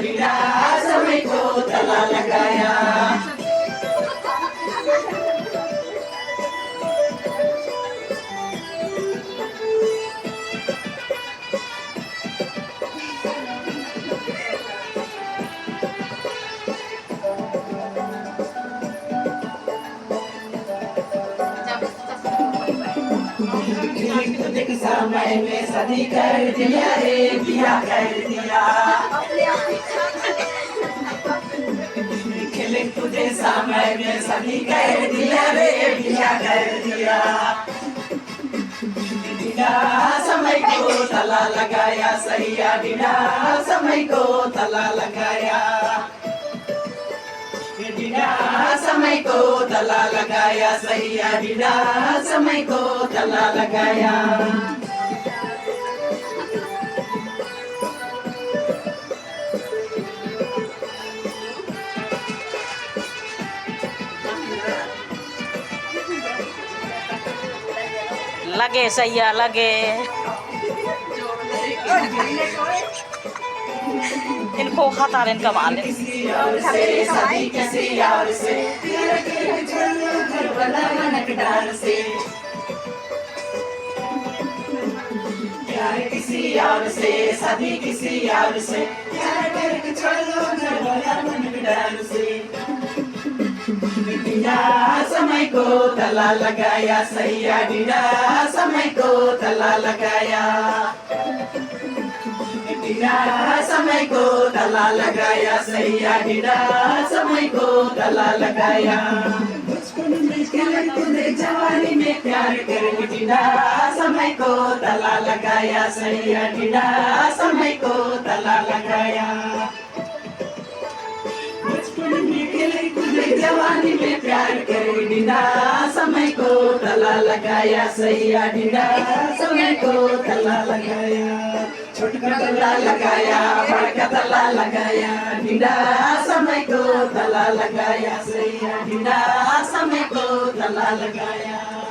ढीला समय को तला लगाया। समय में शादी कर दिया रे, बिया कर दिया। खेले तुझे समय में शादी कर दिया रे, बिया कर दिया। ढीला समय को तला लगाया सैया, ढीला समय को तला लगाया। ढीला समय को तला लगाया सैया, ढीला समय को तला लगाया। लगे सैया लगे, इनको खाता रहे इनका माल किसी और से शादी किसी और से, घर वाला मनकदार से। प्यार किसी और से शादी किसी और से, प्यार करके छोड़ लो घर वाला मनकदार से। ढीला समय को तला लगाया सैया, ढीला समय को तला लगाया। ढीला समय को तला लगाया सैया, ढीला समय को तला लगाया। बचपन में खेले कूदे जवानी में प्यार कर, ढीला समय को तला लगाया सैया, ढीला समय को तला लगाया। बचपन में खेले कूदे जवानी में प्यार कर, ढीला समय को तला लगाया सैया, ढीला समय को तला लगाया। छोटका तला लगाया, बड़का तला लगाया, ढीला समय को तला लगाया सैया, ढीला समय को तला लगाया।